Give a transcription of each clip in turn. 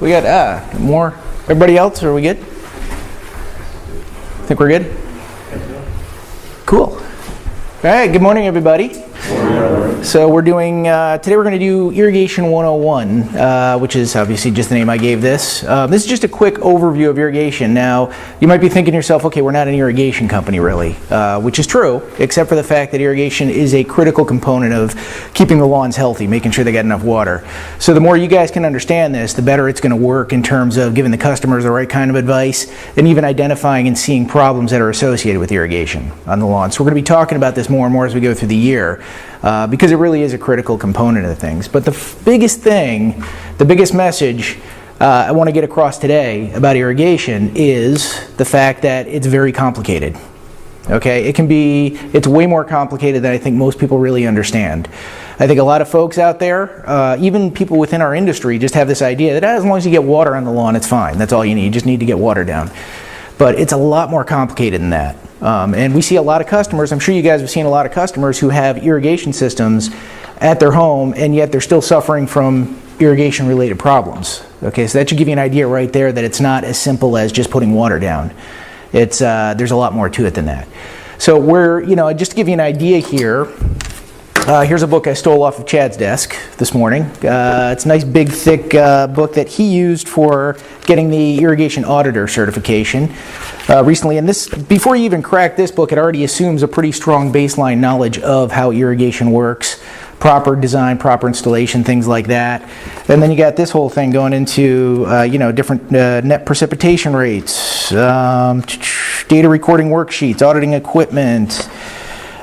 We got more. Everybody else, are we good? Think we're good? Cool. All right, good morning, everybody. So we're doing, today we're going to do Irrigation 101, which is obviously just the name I gave this. This is just a quick overview of irrigation. Now, you might be thinking to yourself, okay, we're not an irrigation company really, which is true, except for the fact that irrigation is a critical component of keeping the lawns healthy, making sure they get enough water. So the more you guys can understand this, the better it's going to work in terms of giving the customers the right kind of advice and even identifying and seeing problems that are associated with irrigation on the lawn. So we're going to be talking about this more and more as we go through the year. Because it really is a critical component of things. But the biggest thing, the biggest message I want to get across today about irrigation is the fact that it's very complicated. Okay, it's way more complicated than I think most people really understand. I think a lot of folks out there, even people within our industry, just have this idea that as long as you get water on the lawn, it's fine. That's all you need. You just need to get water down. But it's a lot more complicated than that. And we see a lot of customers, I'm sure you guys have seen a lot of customers who have irrigation systems at their home, and yet they're still suffering from irrigation-related problems. Okay, so that should give you an idea right there that it's not as simple as just putting water down. There's a lot more to it than that. So just to give you an idea here, here's a book I stole off of Chad's desk this morning. It's a nice big thick book that he used for getting the irrigation auditor certification recently. And this, before you even crack this book, it already assumes a pretty strong baseline knowledge of how irrigation works, proper design, proper installation, things like that. And then you got this whole thing going into different net precipitation rates, data recording worksheets, auditing equipment,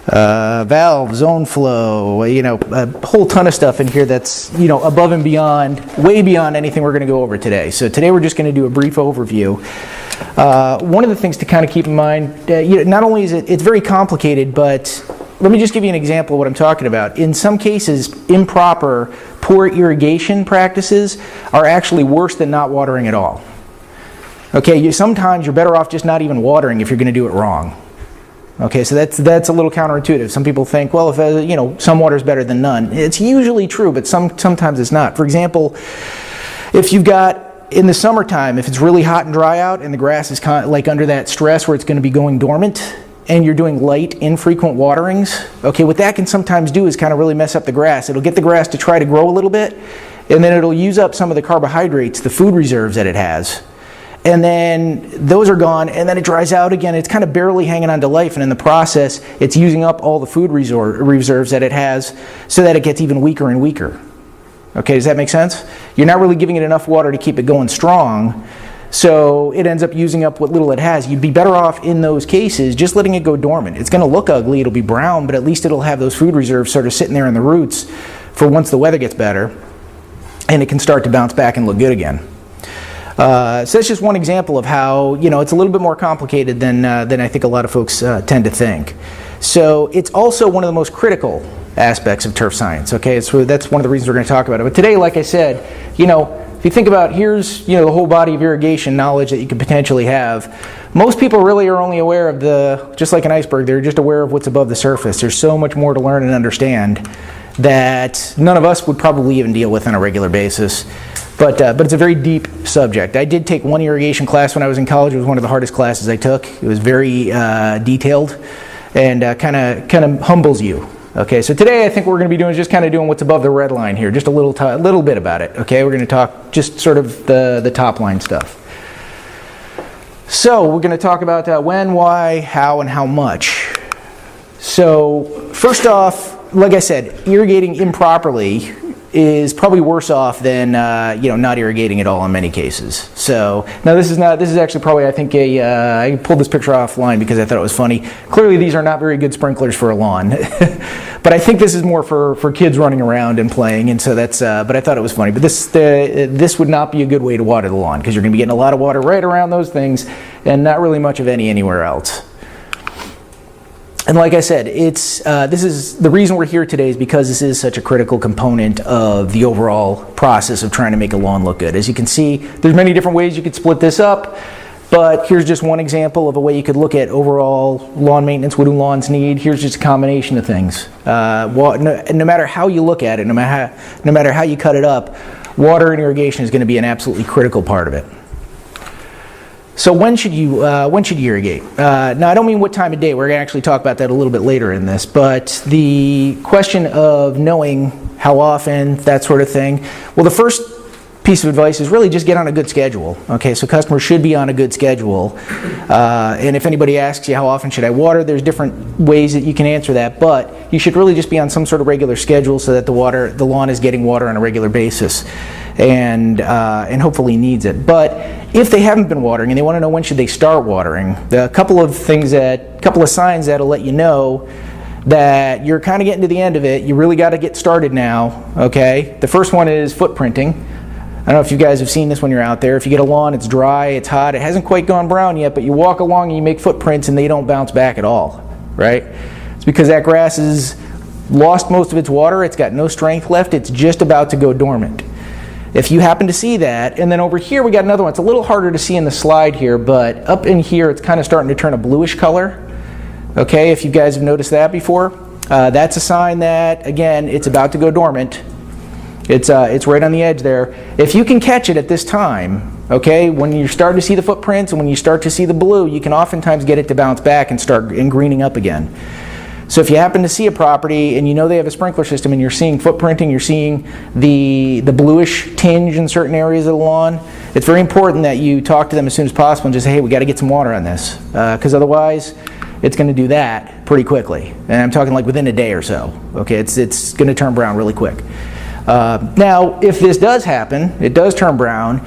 valve, zone flow, a whole ton of stuff in here that's, above and beyond, way beyond anything we're going to go over today. So today we're just going to do a brief overview. One of the things to kind of keep in mind, not only is it's very complicated, but let me just give you an example of what I'm talking about. In some cases, improper, poor irrigation practices are actually worse than not watering at all. Okay, sometimes you're better off just not even watering if you're going to do it wrong. Okay, so that's a little counterintuitive. Some people think, well, if some water is better than none. It's usually true, but sometimes it's not. For example, if you've got in the summertime, if it's really hot and dry out, and the grass is kind of like under that stress where it's going to be going dormant, and you're doing light, infrequent waterings, okay, what that can sometimes do is kind of really mess up the grass. It'll get the grass to try to grow a little bit, and then it'll use up some of the carbohydrates, the food reserves that it has. And then those are gone, and then it dries out again. It's kind of barely hanging on to life, and in the process, it's using up all the food reserves that it has so that it gets even weaker and weaker. Okay, does that make sense? You're not really giving it enough water to keep it going strong, so it ends up using up what little it has. You'd be better off in those cases just letting it go dormant. It's going to look ugly, it'll be brown, but at least it'll have those food reserves sort of sitting there in the roots for once the weather gets better, and it can start to bounce back and look good again. So that's just one example of how, it's a little bit more complicated than I think a lot of folks tend to think. So it's also one of the most critical aspects of turf science, okay? So that's one of the reasons we're going to talk about it. But today, like I said, if you think about, here's, the whole body of irrigation knowledge that you could potentially have. Most people really are only aware of just like an iceberg, they're just aware of what's above the surface. There's so much more to learn and understand that none of us would probably even deal with on a regular basis. But it's a very deep subject. I did take one irrigation class when I was in college. It was one of the hardest classes I took. It was very detailed and kind of humbles you. Okay, so today I think what we're going to be doing is just kind of doing what's above the red line here, just a little bit about it. Okay, we're going to talk just sort of the top line stuff. So we're going to talk about when, why, how, and how much. So first off, like I said, irrigating improperly is probably worse off than not irrigating at all in many cases. So now this is actually probably, I think, I pulled this picture offline because I thought it was funny. Clearly these are not very good sprinklers for a lawn, but I think this is more for kids running around and playing, and so that's but I thought it was funny. But this would not be a good way to water the lawn because you're going to be getting a lot of water right around those things and not really much of anywhere else. And like I said, this is the reason we're here today is because this is such a critical component of the overall process of trying to make a lawn look good. As you can see, there's many different ways you could split this up, but here's just one example of a way you could look at overall lawn maintenance. What do lawns need? Here's just a combination of things. No matter how you look at it, no matter how you cut it up, water and irrigation is going to be an absolutely critical part of it. So when should you irrigate? Now I don't mean what time of day. We're going to actually talk about that a little bit later in this. But the question of knowing how often, that sort of thing. Well, the first piece of advice is really just get on a good schedule. Okay, so customers should be on a good schedule. And if anybody asks you how often should I water, there's different ways that you can answer that. But you should really just be on some sort of regular schedule so that the lawn is getting water on a regular basis, and hopefully needs it. But if they haven't been watering and they want to know when should they start watering, a couple of signs that'll let you know that you're kind of getting to the end of it. You really got to get started now. Okay, the first one is footprinting. I don't know if you guys have seen this when you're out there. If you get a lawn, it's dry, it's hot, it hasn't quite gone brown yet, but you walk along and you make footprints and they don't bounce back at all, right? It's because that grass has lost most of its water, it's got no strength left, it's just about to go dormant. If you happen to see that, and then over here we got another one. It's a little harder to see in the slide here, but up in here it's kind of starting to turn a bluish color. Okay, if you guys have noticed that before, that's a sign that, again, it's about to go dormant. It's right on the edge there. If you can catch it at this time, okay, when you're starting to see the footprints and when you start to see the blue, you can oftentimes get it to bounce back and start greening up again. So if you happen to see a property and you know they have a sprinkler system and you're seeing footprinting, you're seeing the bluish tinge in certain areas of the lawn, it's very important that you talk to them as soon as possible and just say, hey, we got to get some water on this, because otherwise it's going to do that pretty quickly. And I'm talking like within a day or so. Okay, it's going to turn brown really quick. Now, if this does happen, it does turn brown,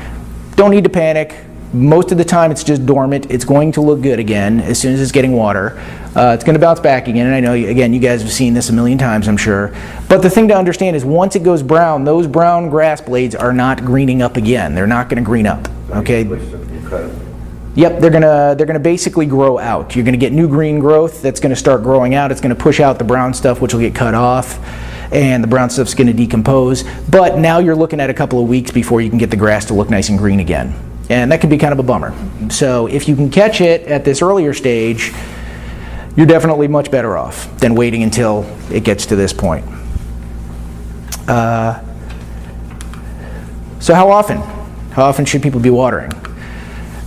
don't need to panic. Most of the time it's just dormant. It's going to look good again as soon as it's getting water. It's going to bounce back again, and I know, again, you guys have seen this a million times, I'm sure. But the thing to understand is once it goes brown, those brown grass blades are not greening up again. They're not going to green up, okay? Yep, they're gonna basically grow out. You're going to get new green growth that's going to start growing out. It's going to push out the brown stuff, which will get cut off, and the brown stuff's going to decompose. But now you're looking at a couple of weeks before you can get the grass to look nice and green again. And that can be kind of a bummer. So if you can catch it at this earlier stage, you're definitely much better off than waiting until it gets to this point. So how often? How often should people be watering?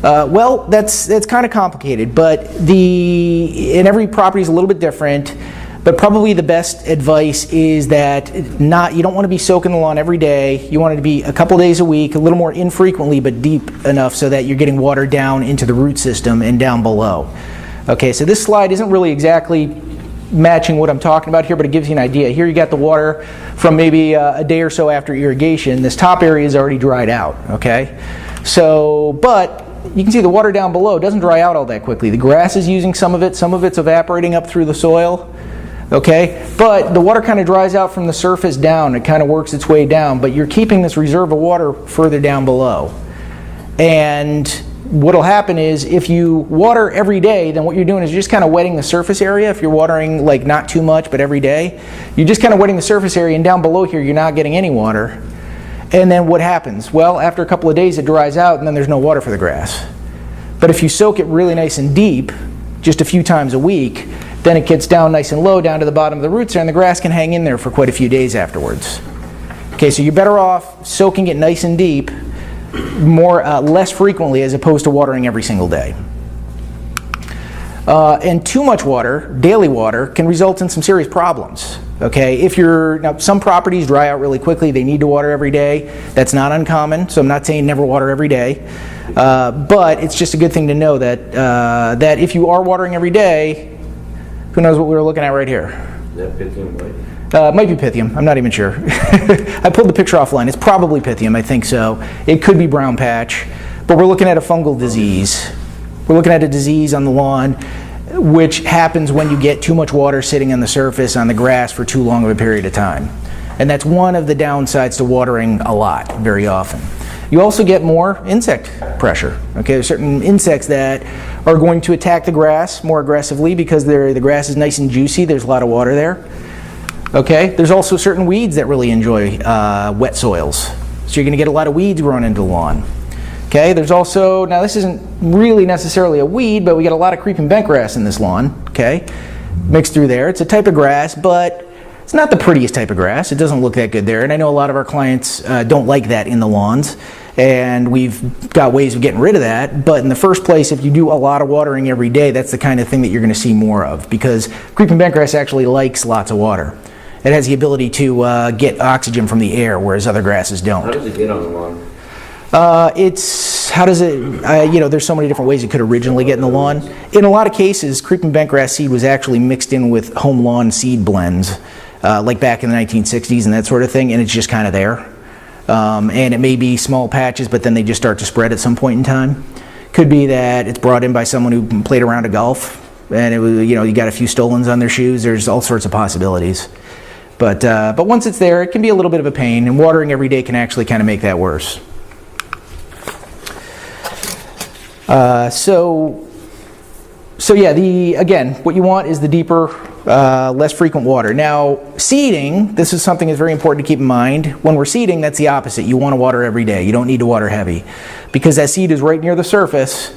Well, that's kind of complicated, but and every property is a little bit different. But probably the best advice is that you don't want to be soaking the lawn every day. You want it to be a couple days a week, a little more infrequently, but deep enough so that you're getting water down into the root system and down below. Okay, so this slide isn't really exactly matching what I'm talking about here, but it gives you an idea. Here you got the water from maybe a day or so after irrigation. This top area is already dried out, okay? So, but you can see the water down below doesn't dry out all that quickly. The grass is using some of it's evaporating up through the soil. Okay, but the water kind of dries out from the surface down. It kind of works its way down, but you're keeping this reserve of water further down below. And what'll happen is if you water every day, then what you're doing is you're just kind of wetting the surface area. If you're watering like not too much, but every day, you're just kind of wetting the surface area, and down below here you're not getting any water. And then what happens? Well, after a couple of days it dries out and then there's no water for the grass. But if you soak it really nice and deep, just a few times a week, then it gets down nice and low down to the bottom of the roots there, and the grass can hang in there for quite a few days afterwards. Okay, so you're better off soaking it nice and deep, less frequently as opposed to watering every single day. And too much water, daily water, can result in some serious problems. Okay, now some properties dry out really quickly, they need to water every day. That's not uncommon, so I'm not saying never water every day. But it's just a good thing to know that if you are watering every day, who knows what we were looking at right here? Is that Pythium white? It might be Pythium. I'm not even sure. I pulled the picture offline. It's probably Pythium. I think so. It could be brown patch. But we're looking at a fungal disease. We're looking at a disease on the lawn which happens when you get too much water sitting on the surface on the grass for too long of a period of time. And that's one of the downsides to watering a lot, very often. You also get more insect pressure. Okay, there's certain insects that are going to attack the grass more aggressively because the grass is nice and juicy. There's a lot of water there. Okay, there's also certain weeds that really enjoy wet soils. So you're going to get a lot of weeds growing into the lawn. Okay, there's also, now this isn't really necessarily a weed, but we get a lot of creeping bent grass in this lawn. Okay, mixed through there. It's a type of grass, but It's not the prettiest type of grass. It doesn't look that good there. And I know a lot of our clients don't like that in the lawns. And we've got ways of getting rid of that. But in the first place, if you do a lot of watering every day, that's the kind of thing that you're going to see more of, because creeping bentgrass actually likes lots of water. It has the ability to get oxygen from the air, whereas other grasses don't. How does it get on the lawn? There's so many different ways it could originally get in the lawn. In a lot of cases, creeping bentgrass seed was actually mixed in with home lawn seed blends, like back in the 1960s and that sort of thing, and it's just kind of there. And it may be small patches, but then they just start to spread at some point in time. Could be that it's brought in by someone who played around a golf, and it was, you got a few stolons on their shoes. There's all sorts of possibilities. But once it's there, it can be a little bit of a pain, and watering every day can actually kind of make that worse. So yeah, again, what you want is the deeper, less frequent water. Now, seeding, this is something that's very important to keep in mind. When we're seeding, that's the opposite. You want to water every day. You don't need to water heavy, because that seed is right near the surface,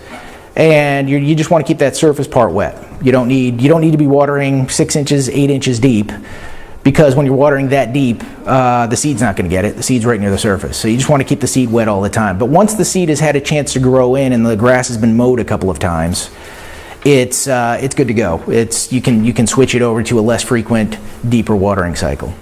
and you just want to keep that surface part wet. You don't need to be watering 6 inches, 8 inches deep, because when you're watering that deep, the seed's not going to get it. The seed's right near the surface. So you just want to keep the seed wet all the time. But once the seed has had a chance to grow in and the grass has been mowed a couple of times, it's good to go. You can switch it over to a less frequent, deeper watering cycle.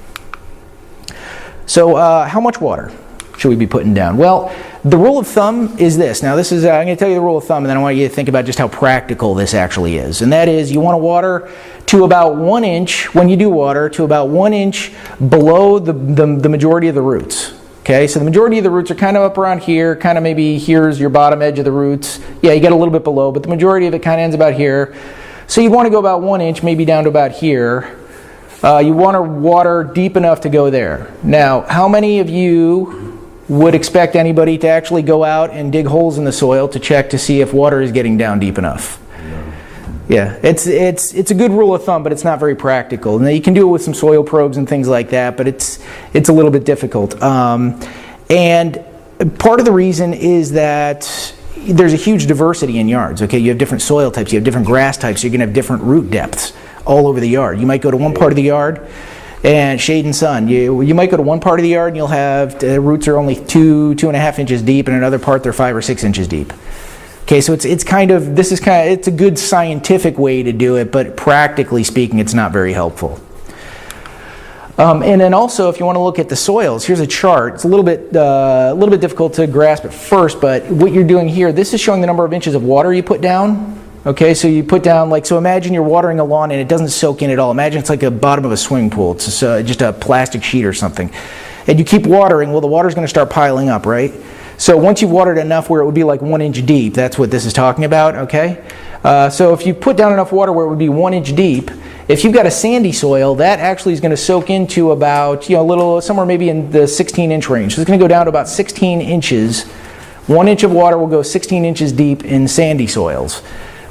So how much water should we be putting down? Well, the rule of thumb is this. Now, I'm going to tell you the rule of thumb, and then I want you to think about just how practical this actually is. And that is, you want to water to about 1 inch, when you do water, to about 1 inch below the majority of the roots. Okay, so the majority of the roots are kind of up around here, kind of maybe here's your bottom edge of the roots. Yeah, you get a little bit below, but the majority of it kind of ends about here. So you want to go about 1 inch, maybe down to about here. You want to water deep enough to go there. Now, how many of you would expect anybody to actually go out and dig holes in the soil to check to see if water is getting down deep enough? Yeah, it's a good rule of thumb, but it's not very practical. Now, you can do it with some soil probes and things like that, but it's a little bit difficult. And part of the reason is that there's a huge diversity in yards. Okay, you have different soil types, you have different grass types, so you're going to have different root depths all over the yard. You might go to one part of the yard and shade and sun. You might go to one part of the yard and you'll have the roots are only 2.5 inches deep, and another part they're 5 or 6 inches deep. Okay, so it's a good scientific way to do it, but practically speaking, it's not very helpful. And then also, if you want to look at the soils, here's a chart. It's a little bit difficult to grasp at first, but what you're doing here, this is showing the number of inches of water you put down. Okay, so you put down, so imagine you're watering a lawn and it doesn't soak in at all. Imagine it's like the bottom of a swimming pool. It's just a plastic sheet or something. And you keep watering, well, the water's going to start piling up, right? So once you've watered enough where it would be like 1 inch deep, that's what this is talking about, okay? So if you put down enough water where it would be 1 inch deep, if you've got a sandy soil, that actually is going to soak into about, somewhere maybe in the 16-inch range. So it's going to go down to about 16 inches. 1 inch of water will go 16 inches deep in sandy soils.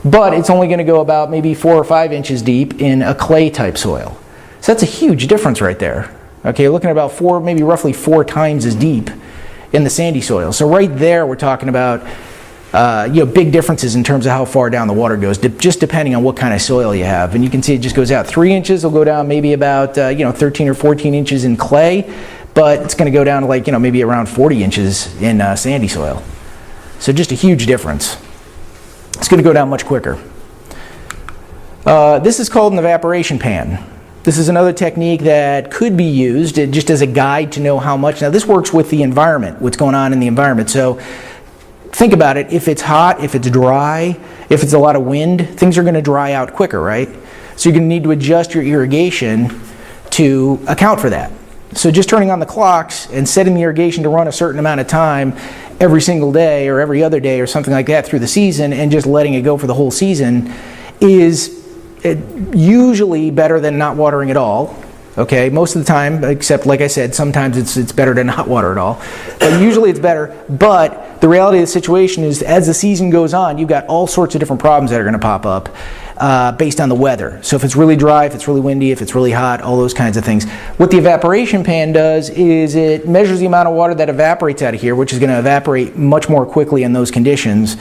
But it's only going to go about maybe 4 or 5 inches deep in a clay type soil. So that's a huge difference right there. Okay, you're looking at about roughly 4 times as deep in the sandy soil. So right there we're talking about big differences in terms of how far down the water goes, just depending on what kind of soil you have. And you can see it just goes out 3 inches. It'll go down maybe about 13 or 14 inches in clay, but it's going to go down to maybe around 40 inches in sandy soil. So just a huge difference. It's going to go down much quicker. This is called an evaporation pan. This is another technique that could be used just as a guide to know how much. Now, this works with the environment, what's going on in the environment. So think about it. If it's hot, if it's dry, if it's a lot of wind, things are going to dry out quicker, right? So you're going to need to adjust your irrigation to account for that. So just turning on the clocks and setting the irrigation to run a certain amount of time every single day or every other day or something like that through the season, and just letting it go for the whole season is usually better than not watering at all. Okay, most of the time, except like I said, sometimes it's better to not water at all. But usually it's better. But the reality of the situation is, as the season goes on, you've got all sorts of different problems that are going to pop up based on the weather. So if it's really dry, if it's really windy, if it's really hot, all those kinds of things. What the evaporation pan does is it measures the amount of water that evaporates out of here, which is going to evaporate much more quickly in those conditions.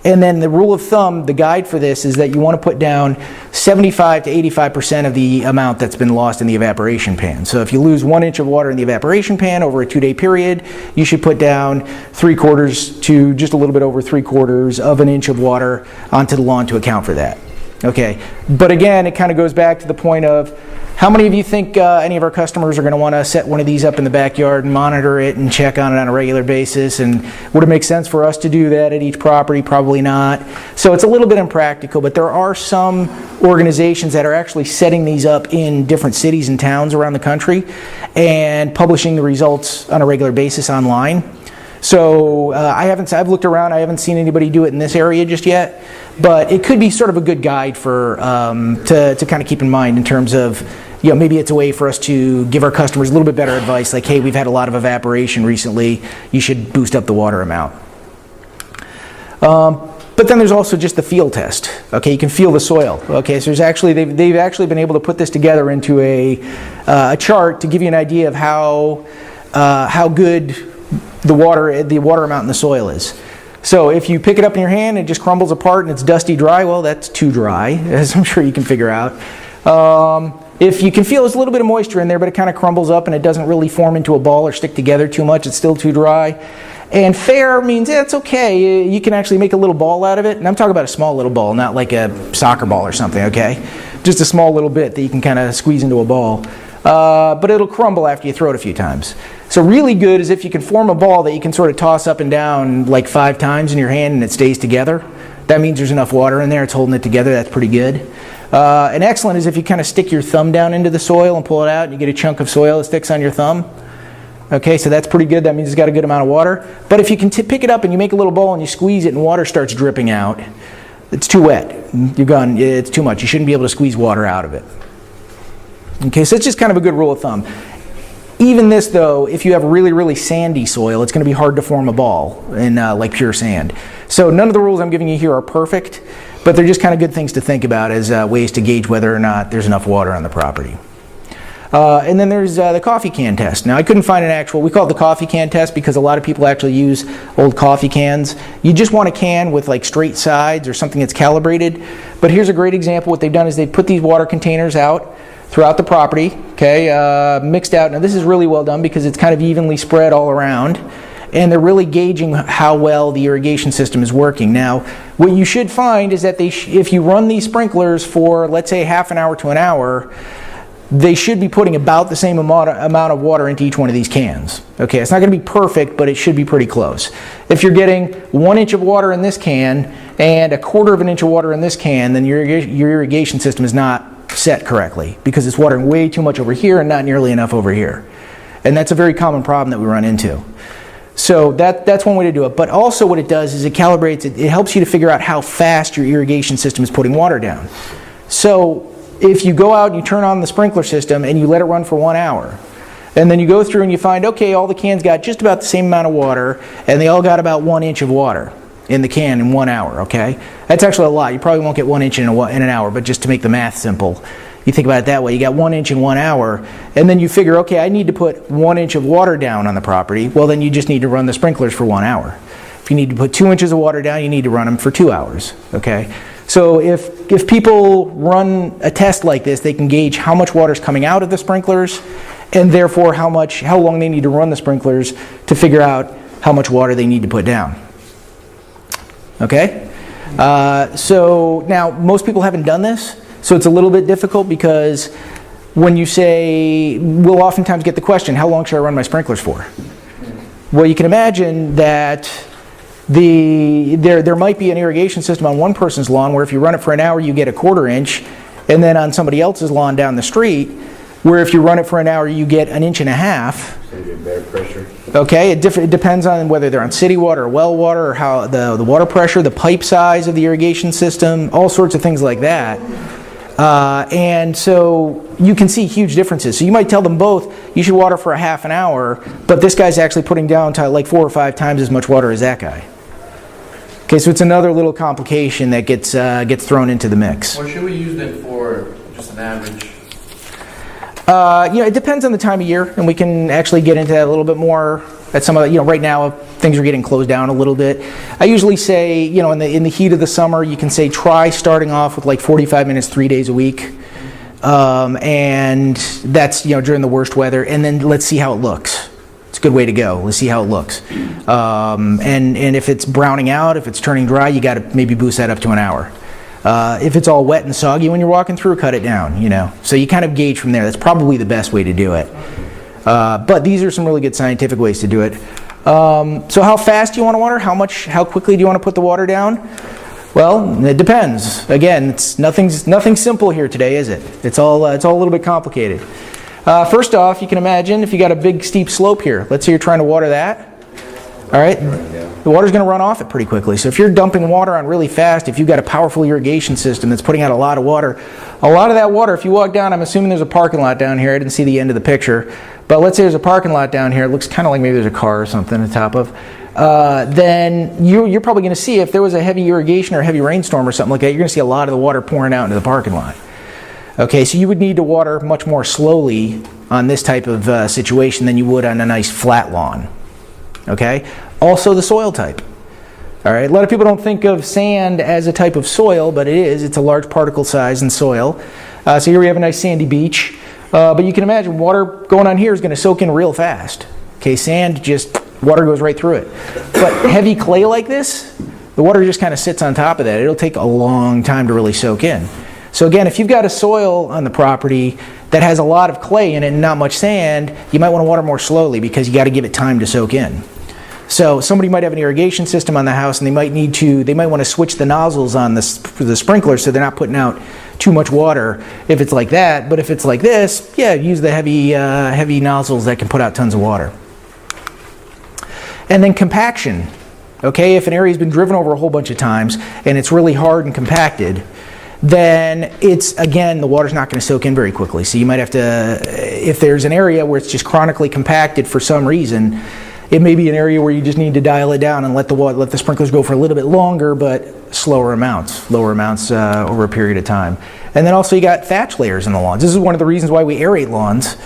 And then the rule of thumb, the guide for this, is that you want to put down 75 to 85% of the amount that's been lost in the evaporation pan. So if you lose 1 inch of water in the evaporation pan over a 2-day period, you should put down 3/4 to just a little bit over 3/4 of an inch of water onto the lawn to account for that. Okay, but again, it kind of goes back to the point of, how many of you think any of our customers are going to want to set one of these up in the backyard and monitor it and check on it on a regular basis? And would it make sense for us to do that at each property? Probably not. So it's a little bit impractical, but there are some organizations that are actually setting these up in different cities and towns around the country and publishing the results on a regular basis online. So I've looked around, I haven't seen anybody do it in this area just yet, but it could be sort of a good guide for to kind of keep in mind in terms of, maybe it's a way for us to give our customers a little bit better advice, like, hey, we've had a lot of evaporation recently, you should boost up the water amount. But then there's also just the feel test. Okay, you can feel the soil. Okay, so they've actually been able to put this together into a chart to give you an idea of how good the water amount in the soil is. So if you pick it up in your hand and it just crumbles apart and it's dusty dry, well, that's too dry, as I'm sure you can figure out. If you can feel there's a little bit of moisture in there, but it kind of crumbles up and it doesn't really form into a ball or stick together too much, it's still too dry. And fair means it's okay, you can actually make a little ball out of it. And I'm talking about a small little ball, not like a soccer ball or something, okay? Just a small little bit that you can kind of squeeze into a ball. But it'll crumble after you throw it a few times. So really good is if you can form a ball that you can sort of toss up and down like 5 times in your hand and it stays together. That means there's enough water in there, it's holding it together, that's pretty good. And excellent is if you kind of stick your thumb down into the soil and pull it out and you get a chunk of soil that sticks on your thumb. Okay, so that's pretty good, that means it's got a good amount of water. But if you can pick it up and you make a little ball and you squeeze it and water starts dripping out, it's too wet. It's too much, you shouldn't be able to squeeze water out of it. Okay, so it's just kind of a good rule of thumb. Even this, though, if you have really, really sandy soil, it's going to be hard to form a ball in like pure sand. So none of the rules I'm giving you here are perfect, but they're just kind of good things to think about as ways to gauge whether or not there's enough water on the property. And then there's the coffee can test. Now, I couldn't find an actual, we call it the coffee can test because a lot of people actually use old coffee cans. You just want a can with like straight sides or something that's calibrated. But here's a great example. What they've done is they've put these water containers out throughout the property, okay, mixed out. Now this is really well done because it's kind of evenly spread all around, and they're really gauging how well the irrigation system is working. Now, what you should find is that if you run these sprinklers for, let's say, half an hour to an hour, they should be putting about the same amount of water into each one of these cans. Okay, it's not going to be perfect, but it should be pretty close. If you're getting 1 inch of water in this can and 1/4 of an inch of water in this can, then your irrigation system is not set correctly because it's watering way too much over here and not nearly enough over here. And that's a very common problem that we run into. So that's one way to do it. But also what it does is it calibrates, it helps you to figure out how fast your irrigation system is putting water down. So if you go out and you turn on the sprinkler system and you let it run for 1 hour, and then you go through and you find, okay, all the cans got just about the same amount of water and they all got about 1 inch of water in the can in 1 hour, okay? That's actually a lot. You probably won't get 1 inch in an hour, but just to make the math simple, you think about it that way. You got 1 inch in 1 hour, and then you figure, okay, I need to put 1 inch of water down on the property. Well, then you just need to run the sprinklers for 1 hour. If you need to put 2 inches of water down, you need to run them for 2 hours, okay? So if people run a test like this, they can gauge how much water is coming out of the sprinklers, and therefore how long they need to run the sprinklers to figure out how much water they need to put down. Okay? So now most people haven't done this, so it's a little bit difficult because when you say, we'll oftentimes get the question, how long should I run my sprinklers for? Well, you can imagine that there might be an irrigation system on one person's lawn where if you run it for an hour you get 1/4 inch, and then on somebody else's lawn down the street where if you run it for an hour you get 1.5 inches. So you get better pressure. Okay, it depends on whether they're on city water or well water, or how the water pressure, the pipe size of the irrigation system, all sorts of things like that. And so you can see huge differences. So you might tell them both, you should water for a half an hour, but this guy's actually putting down to like 4 or 5 times as much water as that guy. Okay, so it's another little complication that gets thrown into the mix. What should we use then for just an average? It depends on the time of year, and we can actually get into that a little bit more At some of the, right now things are getting closed down a little bit. I usually say, in the heat of the summer, you can say try starting off with like 45 minutes 3 days a week. And that's, during the worst weather, and then let's see how it looks. It's a good way to go. Let's see how it looks. And if it's browning out, if it's turning dry, you got to maybe boost that up to an hour. If it's all wet and soggy when you're walking through, cut it down, So you kind of gauge from there. That's probably the best way to do it. But these are some really good scientific ways to do it. So how fast do you want to water? How quickly do you want to put the water down? Well, it depends. Again, it's nothing simple here today, is it? It's all a little bit complicated. First off, you can imagine if you got a big steep slope here. Let's say you're trying to water that. All right, the water's going to run off it pretty quickly. So if you're dumping water on really fast, if you've got a powerful irrigation system that's putting out a lot of water, a lot of that water, if you walk down, I'm assuming there's a parking lot down here. I didn't see the end of the picture. But let's say there's a parking lot down here. It looks kind of like maybe there's a car or something on top of. Then you're probably going to see if there was a heavy irrigation or a heavy rainstorm or something like that, you're going to see a lot of the water pouring out into the parking lot. Okay, so you would need to water much more slowly on this type of situation than you would on a nice flat lawn. Okay, also the soil type. All right, a lot of people don't think of sand as a type of soil, but it is. It's a large particle size in soil. So here we have a nice sandy beach. But you can imagine water going on here is going to soak in real fast. Okay, sand water goes right through it. But heavy clay like this, the water just kind of sits on top of that. It'll take a long time to really soak in. So again, if you've got a soil on the property that has a lot of clay in it and not much sand, you might want to water more slowly because you got to give it time to soak in. So somebody might have an irrigation system on the house and they might want to switch the nozzles on the sprinkler so they're not putting out too much water if it's like that. But if it's like this, yeah, use the heavy nozzles that can put out tons of water. And then compaction. Okay, if an area's been driven over a whole bunch of times and it's really hard and compacted, then the water's not going to soak in very quickly. So you might have to, if there's an area where it's just chronically compacted for some reason, it may be an area where you just need to dial it down and let the sprinklers go for a little bit longer, but lower amounts over a period of time. And then also you got thatch layers in the lawns. This is one of the reasons why we aerate lawns,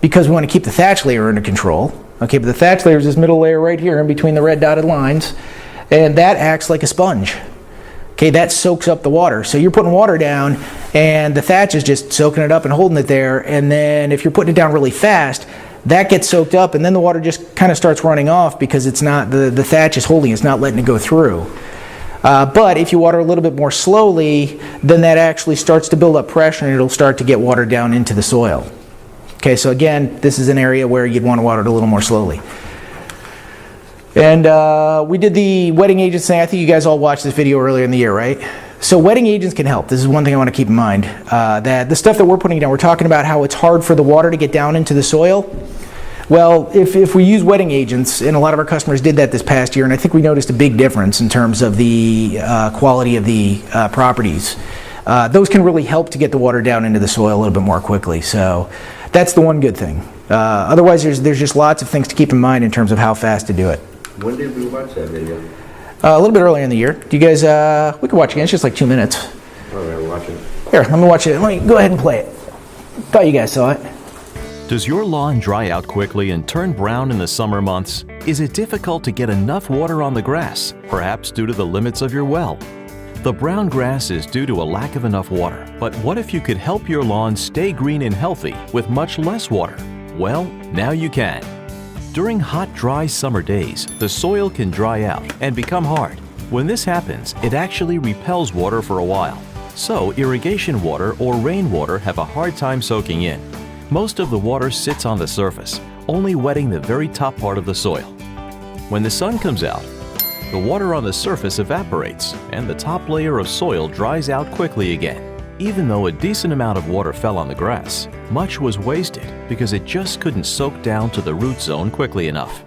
because we want to keep the thatch layer under control. Okay, but the thatch layer is this middle layer right here in between the red dotted lines, and that acts like a sponge. Okay, that soaks up the water. So you're putting water down, and the thatch is just soaking it up and holding it there. And then if you're putting it down really fast, that gets soaked up, and then the water just kind of starts running off because it's not the thatch is holding, it's not letting it go through. But if you water a little bit more slowly, then that actually starts to build up pressure, and it'll start to get water down into the soil. Okay, so again, this is an area where you'd want to water it a little more slowly. And we did the wetting agents thing. I think you guys all watched this video earlier in the year, right? So wetting agents can help. This is one thing I want to keep in mind. That the stuff that we're putting down, we're talking about how it's hard for the water to get down into the soil. Well, if we use wetting agents, and a lot of our customers did that this past year, and I think we noticed a big difference in terms of the quality of the properties. Those can really help to get the water down into the soil a little bit more quickly. So that's the one good thing. Otherwise, there's just lots of things to keep in mind in terms of how fast to do it. When did we watch that video? A little bit earlier in the year. Do you guys, we can watch it again. It's just like 2 minutes. All right, we'll watch it. Here, let me watch it. Let me go ahead and play it. Thought you guys saw it. Does your lawn dry out quickly and turn brown in the summer months? Is it difficult to get enough water on the grass, perhaps due to the limits of your well? The brown grass is due to a lack of enough water. But what if you could help your lawn stay green and healthy with much less water? Well, now you can. During hot, dry summer days, the soil can dry out and become hard. When this happens, it actually repels water for a while. So irrigation water or rainwater have a hard time soaking in. Most of the water sits on the surface, only wetting the very top part of the soil. When the sun comes out, the water on the surface evaporates and the top layer of soil dries out quickly again. Even though a decent amount of water fell on the grass, much was wasted because it just couldn't soak down to the root zone quickly enough.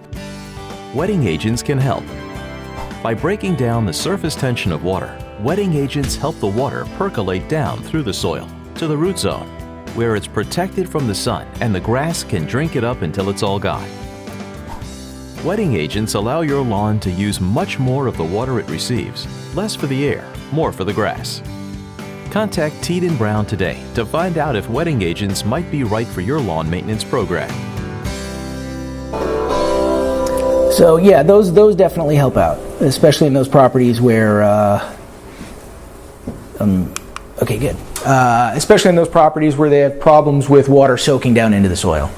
Wetting agents can help. By breaking down the surface tension of water, wetting agents help the water percolate down through the soil to the root zone, where it's protected from the sun and the grass can drink it up until it's all gone. Wetting agents allow your lawn to use much more of the water it receives, less for the air, more for the grass. Contact Teed & Brown today to find out if wetting agents might be right for your lawn maintenance program. So yeah, those definitely help out, especially in those properties where, okay, good. Especially in those properties where they have problems with water soaking down into the soil.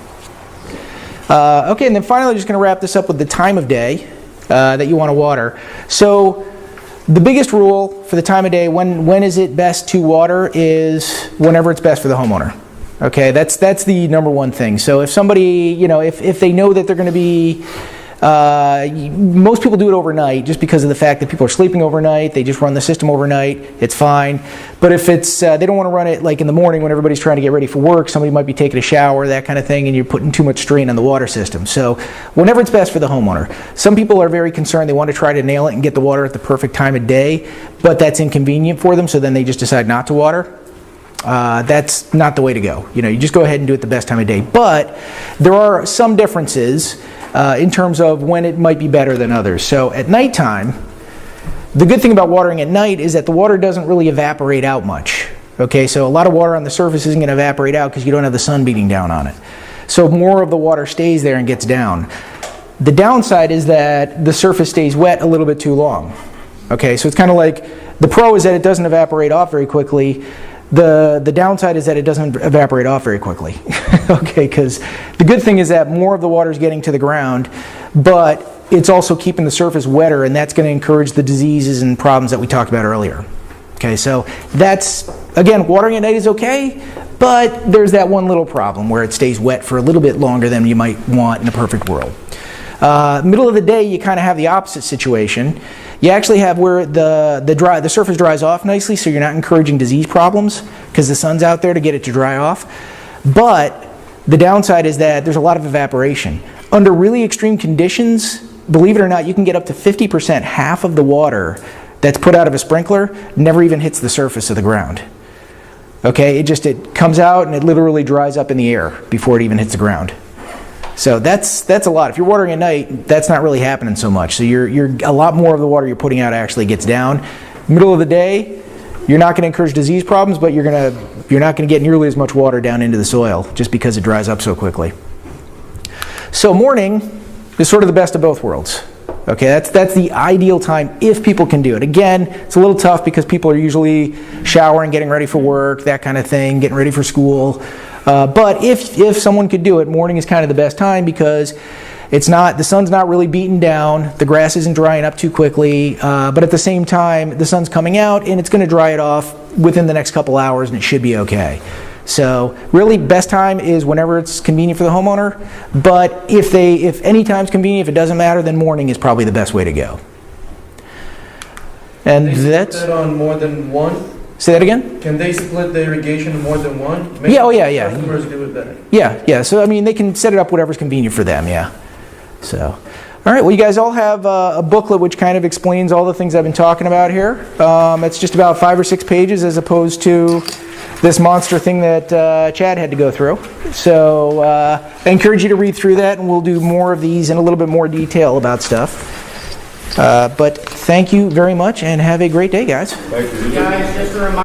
Okay, and then finally, just going to wrap this up with the time of day that you want to water. So the biggest rule for the time of day, when is it best to water, is whenever it's best for the homeowner. Okay, that's the number one thing. So if somebody, if they know that they're going to be, most people do it overnight just because of the fact that people are sleeping overnight. They just run the system overnight. It's fine. But if it's they don't want to run it like in the morning when everybody's trying to get ready for work, somebody might be taking a shower, that kind of thing, and you're putting too much strain on the water system. So whenever it's best for the homeowner. Some people are very concerned. They want to try to nail it and get the water at the perfect time of day, but that's inconvenient for them, so then they just decide not to water. That's not the way to go. You just go ahead and do it the best time of day. But there are some differences in terms of when it might be better than others. So at nighttime, the good thing about watering at night is that the water doesn't really evaporate out much. Okay, so a lot of water on the surface isn't going to evaporate out because you don't have the sun beating down on it. So more of the water stays there and gets down. The downside is that the surface stays wet a little bit too long. Okay, so it's kind of like, the pro is that it doesn't evaporate off very quickly. The downside is that it doesn't evaporate off very quickly. Okay, because the good thing is that more of the water is getting to the ground, but it's also keeping the surface wetter, and that's going to encourage the diseases and problems that we talked about earlier. Okay, so that's, again, watering at night is okay, but there's that one little problem where it stays wet for a little bit longer than you might want in a perfect world. Middle of the day, you kind of have the opposite situation. You actually have where the surface dries off nicely, so you're not encouraging disease problems because the sun's out there to get it to dry off. But the downside is that there's a lot of evaporation. Under really extreme conditions, believe it or not, you can get up to 50%, half of the water that's put out of a sprinkler never even hits the surface of the ground. Okay, it comes out and it literally dries up in the air before it even hits the ground. So that's a lot. If you're watering at night, that's not really happening so much. So you're a lot more of the water you're putting out actually gets down. Middle of the day, you're not going to encourage disease problems, but you're not going to get nearly as much water down into the soil just because it dries up so quickly. So morning is sort of the best of both worlds. Okay, that's the ideal time if people can do it. Again, it's a little tough because people are usually showering, getting ready for work, that kind of thing, getting ready for school. But if someone could do it, morning is kind of the best time because the sun's not really beaten down, the grass isn't drying up too quickly, but at the same time, the sun's coming out and it's going to dry it off within the next couple hours and it should be okay. So really, best time is whenever it's convenient for the homeowner, but if any time's convenient, if it doesn't matter, then morning is probably the best way to go. And Can they split that on more than one? Say that again? Can they split the irrigation more than one? Yeah, oh yeah. Customers do it better. Yeah. So I mean, they can set it up whatever's convenient for them. Yeah. So, all right. Well, you guys all have a booklet which kind of explains all the things I've been talking about here. It's just about 5 or 6 pages as opposed to this monster thing that Chad had to go through. So I encourage you to read through that, and we'll do more of these in a little bit more detail about stuff. But thank you very much, and have a great day, guys. Thank you. Guys, just a reminder.